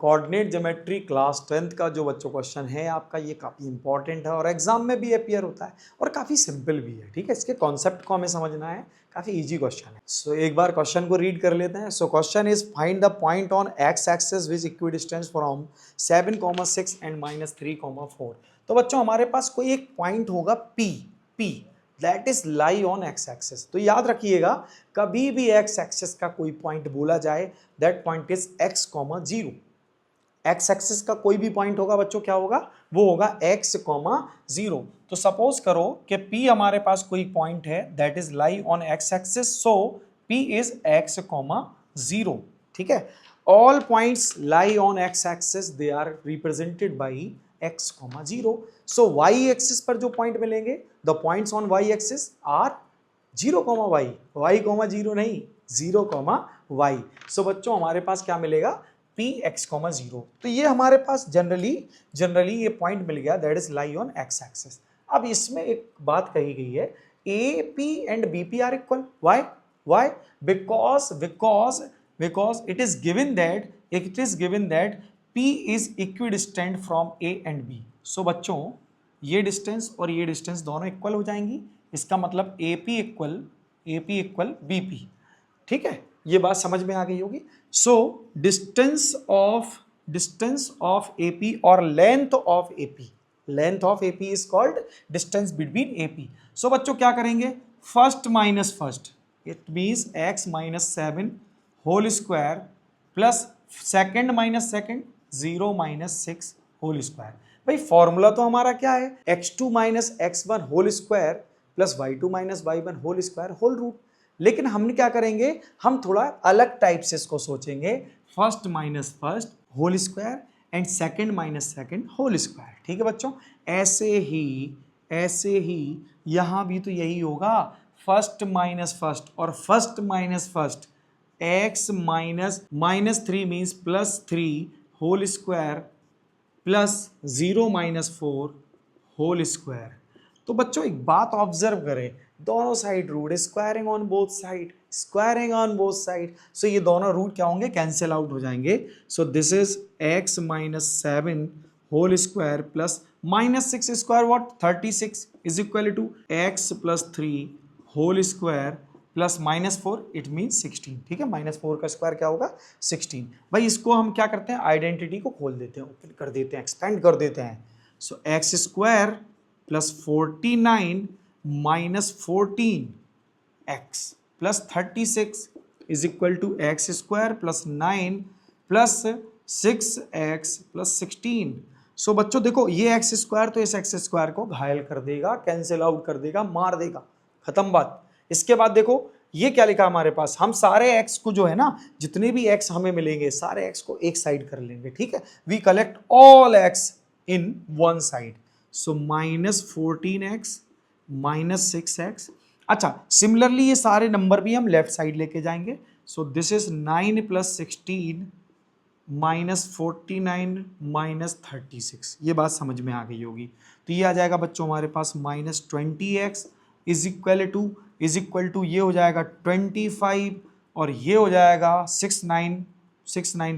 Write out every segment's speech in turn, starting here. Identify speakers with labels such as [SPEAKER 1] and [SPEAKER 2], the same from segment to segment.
[SPEAKER 1] Coordinate geometry class 10th का जो बच्चों क्वेश्चन है आपका, ये काफ़ी इंपॉर्टेंट है और एग्जाम में भी अपियर होता है और काफ़ी सिंपल भी है। ठीक है, इसके कॉन्सेप्ट को हमें समझना है, काफ़ी इजी क्वेश्चन है। सो एक बार क्वेश्चन को रीड कर लेते हैं। So question is find the point on x axis which equidistance from 7,6 and -3,4। तो बच्चों हमारे पास कोई एक पॉइंट होगा P that is lie on x axis. तो याद रखिएगा, कभी भी एक्स एक्सिस का कोई पॉइंट बोला जाए that point is x,0। X axis का कोई भी पॉइंट होगा बच्चों, क्या होगा, वो होगा x,0। तो सपोज करो कि P हमारे पास कोई पॉइंट है that is lie on x axis, so P is x,0। ठीक है, all points lie on x axis they are represented by x,0। So y axis पर जो पॉइंट मिलेंगे, the points on y axis are 0,y, y,0 नहीं, 0,y। सो बच्चों हमारे पास क्या मिलेगा, Px,0। तो ये हमारे पास जनरली ये पॉइंट मिल गया that is lie on x axis. अब इसमें एक बात कही गई है, AP and BP are equal. Why? Because it is given that P is equidistant from A and B। So बच्चों ये डिस्टेंस और ये डिस्टेंस दोनों इक्वल हो जाएंगी, इसका मतलब AP इक्वल BP। ठीक है, ये बात समझ में आ गई होगी। सो डिस्टेंस ऑफ AP और length of AP is called distance between AP। So बच्चों क्या करेंगे, first minus first, it means x-7 whole square plus second minus second 0-6 whole square. भाई फॉर्मूला तो हमारा क्या है, x2 minus x1 whole square plus y2 minus y1 whole square whole root. लेकिन हम क्या करेंगे, हम थोड़ा अलग टाइप से इसको सोचेंगे, first minus first whole square and second minus second whole square. ठीक है बच्चों, ऐसे ही यहां भी तो यही होगा, फर्स्ट माइनस फर्स्ट और first minus first, x -3 means +3 whole square plus 0-4 whole square. तो बच्चों एक बात ऑब्जर्व करें, दोनों side root, squaring on both side, so ये दोनों रूट क्या होंगे, कैंसिल आउट हो जाएंगे। So this is x-7 whole square plus -6 square what 36 is equal to x + 3 whole square plus -4 it means 16। ठीक है, -4 का स्क्वायर क्या होगा, 16। भाई इसको हम क्या करते हैं, आइडेंटिटी को खोल देते हैं, ओपन कर देते हैं, एक्सपेंड कर देते हैं। So x square plus 49 minus 14x plus 36 is equal to x square plus 9 plus 6x plus 16। So बच्चों देखो, ये एक्स स्क्वायर तो इस एक्स स्क्वायर को घायल कर देगा, कैंसिल आउट कर देगा, मार देगा, खत्म बात। इसके बाद देखो ये क्या लिखा हमारे पास, हम सारे x को जो है ना, जितने भी x हमें मिलेंगे सारे x को एक साइड कर लेंगे। ठीक है, we collect all x in one side. So -14x -6x। अच्छा, सिमिलरली ये सारे नंबर भी हम लेफ्ट साइड लेके जाएंगे। So this is 9 + 16 -49 -36। ये बात समझ में आ गई होगी। तो ये आ जाएगा बच्चों हमारे पास -20x इज इक्वल टू ये हो जाएगा 25 और ये हो जाएगा 6 9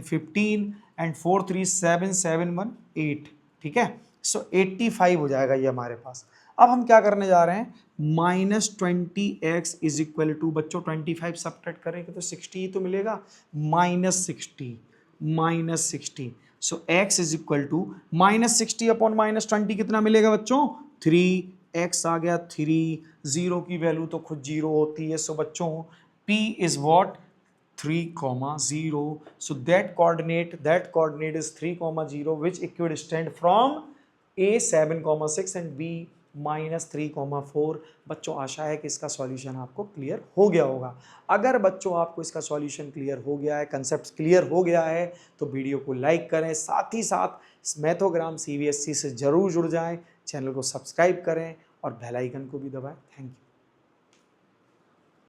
[SPEAKER 1] 15 एंड 4 3 7 7 1 8। ठीक है, सो 85 हो जाएगा ये हमारे पास। अब हम क्या करने जा रहे हैं, -20x इज इक्वल टू, बच्चों 25 सब्ट्रैक्ट करेंगे तो 60 ही तो मिलेगा, -60। So x is equal to -60 upon -20 कितना मिलेगा बच्चों, 3। x आ गया 3, 0 की वैल्यू तो खुद 0 होती है। सो बच्चों p is what, 3,0। So that coordinate is 3,0 which equidistant from a 7,6 and b -3,4। बच्चों आशा है कि इसका सॉल्यूशन आपको क्लियर हो गया होगा। अगर बच्चों आपको इसका सॉल्यूशन क्लियर हो गया है, कंसेप्ट क्लियर हो गया है, तो वीडियो को लाइक करें, साथ ही साथ मैथोग्राम CBSE से जरूर जुड़ जाएं, चैनल को सब्सक्राइब करें और बेल आइकन को भी दबाएं। Thank you.